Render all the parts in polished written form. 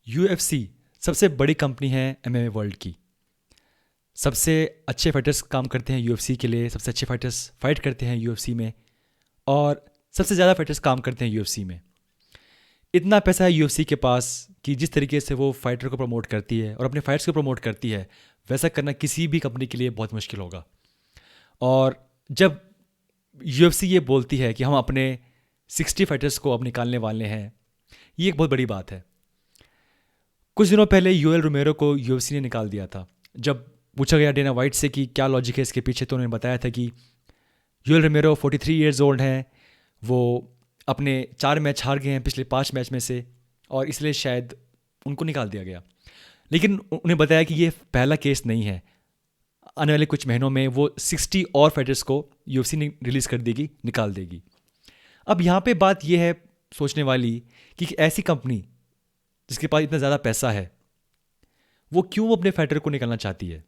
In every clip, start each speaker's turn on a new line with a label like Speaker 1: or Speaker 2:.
Speaker 1: UFC सबसे बड़ी company है एमएमए वर्ल्ड की। सबसे अच्छे फाइटर्स काम करते हैं यूएफसी के लिए, सबसे अच्छे फाइटर्स फाइट करते हैं यूएफसी में, और सबसे ज़्यादा फाइटर्स काम करते हैं यूएफसी में। इतना पैसा है यूएफसी के पास कि जिस तरीके से वो फाइटर को प्रमोट करती है और अपने फाइट्स को प्रमोट करती है, वैसा करना किसी भी कंपनी के लिए बहुत मुश्किल होगा। और जब यूएफसी ये बोलती है कि हम अपने 60 फाइटर्स को अब निकालने वाले हैं, ये एक बहुत बड़ी बात है। कुछ दिनों पहले यूएल रोमेरो को यूएफसी ने निकाल दिया था। जब पूछा गया डेना वाइट से कि क्या लॉजिक है इसके पीछे, तो उन्होंने बताया था कि यूएल रोमेरो 43 ईयर्स ओल्ड हैं, वो अपने 4 मैच हार गए हैं पिछले 5 मैच में से, और इसलिए शायद उनको निकाल दिया गया। लेकिन उन्हें बताया कि ये पहला केस नहीं है, आने वाले कुछ महीनों में वो 60 और फाइटर्स को यूएफसी ने रिलीज़ कर देगी, निकाल देगी। अब यहाँ पे बात यह है सोचने वाली कि एक ऐसी कंपनी जिसके पास इतना ज़्यादा पैसा है, वो क्यों अपने फाइटर को निकालना चाहती है।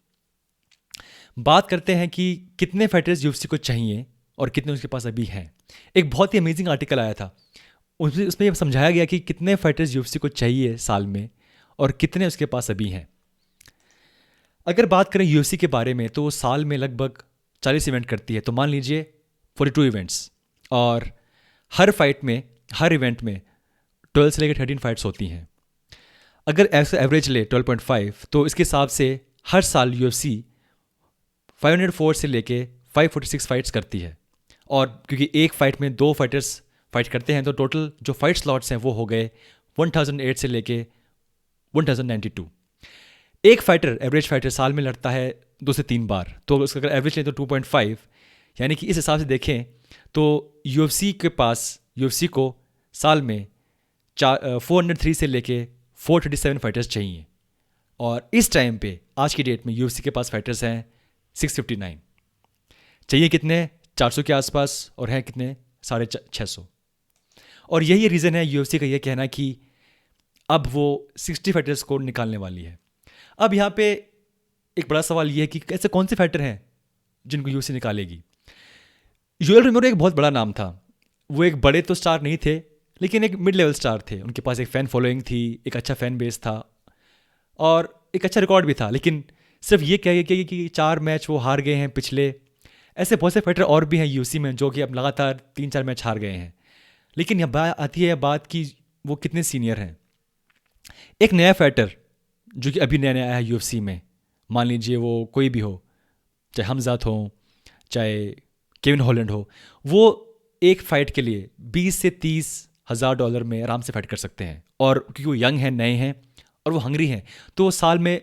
Speaker 1: बात करते हैं कि कितने फाइटर्स यूएफसी को चाहिए और कितने उसके पास अभी हैं। एक बहुत ही अमेजिंग आर्टिकल आया था, उसमें यह समझाया गया कि कितने फाइटर्स यूएफसी को चाहिए साल में और कितने उसके पास अभी हैं। अगर बात करें यूएफसी के बारे में, तो वो साल में लगभग 40 इवेंट करती है, तो मान लीजिए 42 इवेंट्स, और हर फाइट में, हर इवेंट में 12 से लेकर 13 फाइट्स होती हैं। अगर एवरेज ले 12.5, तो इसके हिसाब से हर साल यूएफसी 504 से लेके 546 फाइट्स करती है। और क्योंकि एक फाइट में 2 फाइटर्स फाइट करते हैं, तो टोटल जो फाइट स्लॉट्स हैं वो हो गए 1008 से लेके 1092। एक फाइटर, एवरेज फाइटर, साल में लड़ता है 2 से 3 बार, तो उसका अगर एवरेज लें तो 2.5, यानी कि इस हिसाब से देखें तो यूएफसी को साल में 403 से लेके 437 फाइटर्स चाहिए। और इस टाइम पे, आज की डेट में, यूएफसी के पास फाइटर्स हैं 659। चाहिए कितने? 400 के आसपास, और हैं कितने? 650। और यही रीज़न है यूएफसी का यह कहना कि अब वो 60 फाइटर्स को निकालने वाली है। अब यहाँ पे एक बड़ा सवाल ये है कि ऐसे कौन से फाइटर हैं जिनको यूएफसी निकालेगी। यूएल रोमेरो एक बहुत बड़ा नाम था। वो एक बड़े तो स्टार नहीं थे, लेकिन एक मिड लेवल स्टार थे। उनके पास एक फ़ैन फॉलोइंग थी, एक अच्छा फ़ैन बेस था, और एक अच्छा रिकॉर्ड भी था। लेकिन सिर्फ ये कह कि 4 मैच वो हार गए हैं पिछले। ऐसे बहुत से फाइटर और भी हैं यूएफसी में जो कि अब लगातार 3-4 मैच हार गए हैं। लेकिन यह बात आती है बात कि वो कितने सीनियर हैं। एक नया फाइटर जो कि अभी नया नया आया है यूएफसी में, मान लीजिए वो कोई भी हो, चाहे हमजात हो, चाहे केविन हॉलैंड हो, वो एक फ़ाइट के लिए 20 से 30 हज़ार डॉलर में आराम से फाइट कर सकते हैं। और क्योंकि वो यंग हैं, नए हैं, और वो हंगरी हैं, तो वो साल में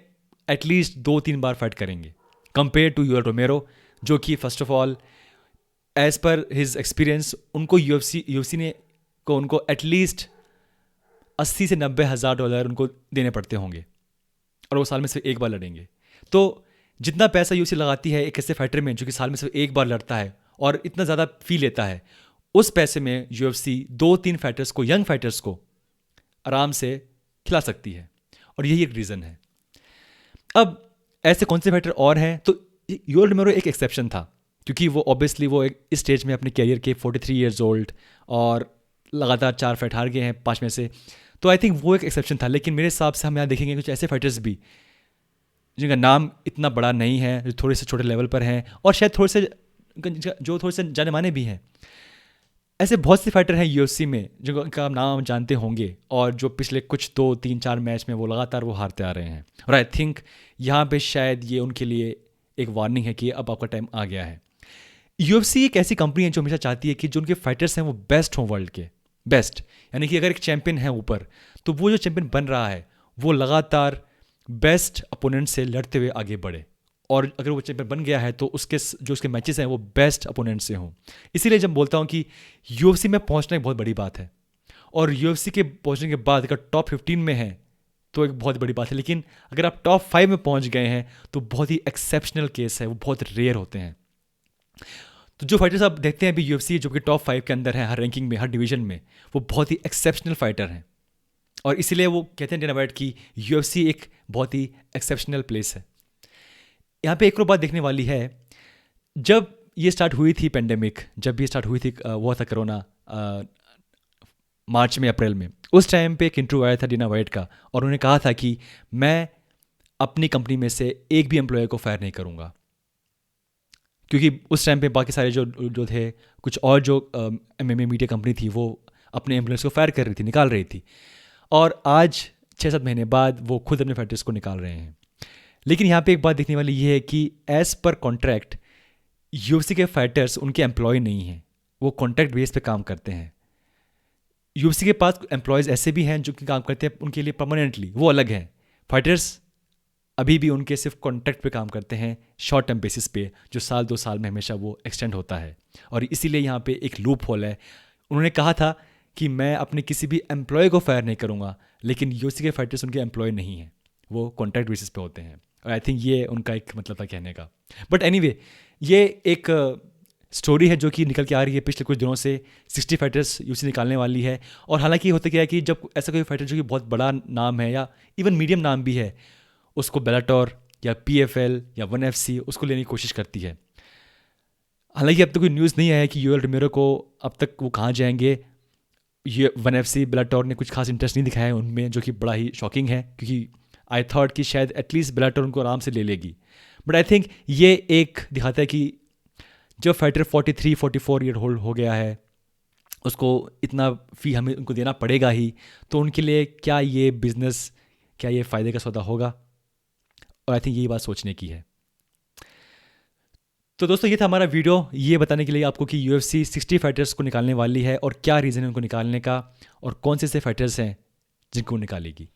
Speaker 1: एटलीस्ट 2-3 बार फाइट करेंगे, कंपेयर टू यूएल रोमेरो, जो कि first of all as per his experience उनको यूएफसी ने को उनको एटलीस्ट 80 से 90 हज़ार डॉलर उनको देने पड़ते होंगे, और वो साल में सिर्फ एक बार लड़ेंगे। तो जितना पैसा यूएफसी लगाती है एक ऐसे फाइटर में जो कि साल में सिर्फ एक बार लड़ता है और इतना ज़्यादा फी लेता है, उस पैसे में यूएफसी 2-3 फाइटर्स को, यंग फाइटर्स को, आराम से खिला सकती है। और यही एक रीज़न है। अब ऐसे कौन से फाइटर और हैं? तो यूएल रोमेरो एक एक्सेप्शन था, क्योंकि वो ऑब्वियसली वो एक इस स्टेज में अपने कैरियर के 43 ईयर्स ओल्ड, और लगातार 4 फाइट हार गए हैं 5 में से, तो आई थिंक वो एक एक्सेप्शन था। लेकिन मेरे हिसाब से हम यहाँ देखेंगे कुछ ऐसे फाइटर्स भी जिनका नाम इतना बड़ा नहीं है, जो थोड़े से छोटे लेवल पर हैं, और शायद थोड़े से जाने माने भी हैं। ऐसे बहुत से फाइटर हैं यूएफसी में जिनका नाम आप जानते होंगे, और जो पिछले कुछ 2-3-4 मैच में वो लगातार वो हारते आ रहे हैं। और आई थिंक यहाँ पे शायद ये उनके लिए एक वार्निंग है कि अब आपका टाइम आ गया है। यूएफसी एक ऐसी कंपनी है जो हमेशा चाहती है कि जो उनके फाइटर्स हैं वो बेस्ट हों, वर्ल्ड के बेस्ट। यानी कि अगर एक चैंपियन है ऊपर, तो वो जो चैंपियन बन रहा है वो लगातार बेस्ट अपोनेंट से लड़ते हुए आगे बढ़े, और अगर वो चैंपियन बन गया है तो उसके मैचेस हैं वो बेस्ट अपोनेंट से हों। इसीलिए जब बोलता हूँ कि यूएफसी में पहुँचना एक बहुत बड़ी बात है, और यूएफसी के पहुँचने के बाद अगर टॉप 15 में है तो एक बहुत बड़ी बात है। लेकिन अगर आप टॉप 5 में पहुँच गए हैं तो बहुत ही एक्सेप्शनल केस है, वो बहुत रेयर होते हैं। तो जो फाइटर्स आप देखते हैं अभी यूएफसी जो कि टॉप 5 के अंदर हैं, हर रैंकिंग में, हर डिवीजन में, वो बहुत ही एक्सेप्शनल फाइटर हैं। और इसीलिए वो कहते हैं डेना वाइट कि यूएफसी एक बहुत ही एक्सेप्शनल प्लेस है। यहाँ पे एक और बात देखने वाली है, जब ये स्टार्ट हुई थी पेंडेमिक, जब ये स्टार्ट हुई थी, हुआ था कोरोना मार्च में अप्रैल में। उस टाइम पे एक इंटरव्यू आया था डिना वाइट का और उन्होंने कहा था कि मैं अपनी कंपनी में से एक भी एम्प्लॉय को फायर नहीं करूँगा, क्योंकि उस टाइम पे बाकी सारे जो जो थे, कुछ और जो एमएमए मीडिया कंपनी थी वो अपने एम्प्लॉयज़ को फायर कर रही थी, निकाल रही थी। और आज 6-7 महीने बाद वो खुद अपने फाइटर्स को निकाल रहे हैं। लेकिन यहाँ पे एक बात देखने वाली ये है कि एज़ पर कॉन्ट्रैक्ट यूएफसी के फाइटर्स उनके एम्प्लॉय नहीं हैं, वो कॉन्ट्रैक्ट बेस पे काम करते हैं। यूएफसी के पास एम्प्लॉयज़ ऐसे भी हैं जो कि काम करते हैं उनके लिए परमानेंटली, वो अलग हैं। फाइटर्स अभी भी उनके सिर्फ कॉन्ट्रैक्ट पे काम करते हैं, शॉर्ट टर्म बेसिस पे, जो 1-2 साल में हमेशा वो एक्सटेंड होता है। और इसीलिए यहाँ पे एक लूप होल है। उन्होंने कहा था कि मैं अपने किसी भी एम्प्लॉय को फायर नहीं करूँगा, लेकिन यूएफसी के फाइटर्स उनके एम्प्लॉय नहीं हैं, वो कॉन्ट्रैक्ट बेसिस पे होते हैं। और आई थिंक ये उनका एक मतलब था कहने का। बट एनीवे, ये एक स्टोरी है जो कि निकल के आ रही है पिछले कुछ दिनों से। 60 फाइटर्स यूएफसी निकालने वाली है। और हालांकि होता क्या है कि जब ऐसा कोई फाइटर जो कि बहुत बड़ा नाम है या इवन मीडियम नाम भी है, उसको बेलाटोर या पीएफएल या 1FC उसको लेने की कोशिश करती है। हालांकि अब तक कोई न्यूज़ नहीं आया है कि यूएल रोमेरो को अब तक वो कहाँ जाएंगे। ये 1FC बेलाटोर ने कुछ खास इंटरेस्ट नहीं दिखाया है उनमें, जो कि बड़ा ही शॉकिंग है, क्योंकि आई थॉट कि शायद एटलीस्ट बेलाटोर उनको आराम से ले लेगी। बट आई थिंक ये एक दिखाता है कि जब फाइटर 43-44 ईयर ओल्ड हो गया है, उसको इतना फ़ी हमें उनको देना पड़ेगा ही, तो उनके लिए क्या ये बिज़नेस, क्या ये फ़ायदे का सौदा होगा। और आई थिंक यही बात सोचने की है। तो दोस्तों, ये था हमारा वीडियो, ये बताने के लिए आपको कि यूएफसी 60 फाइटर्स को निकालने वाली है और क्या रीज़न है उनको निकालने का और कौन से ऐसे फाइटर्स हैं जिनको निकालेगी।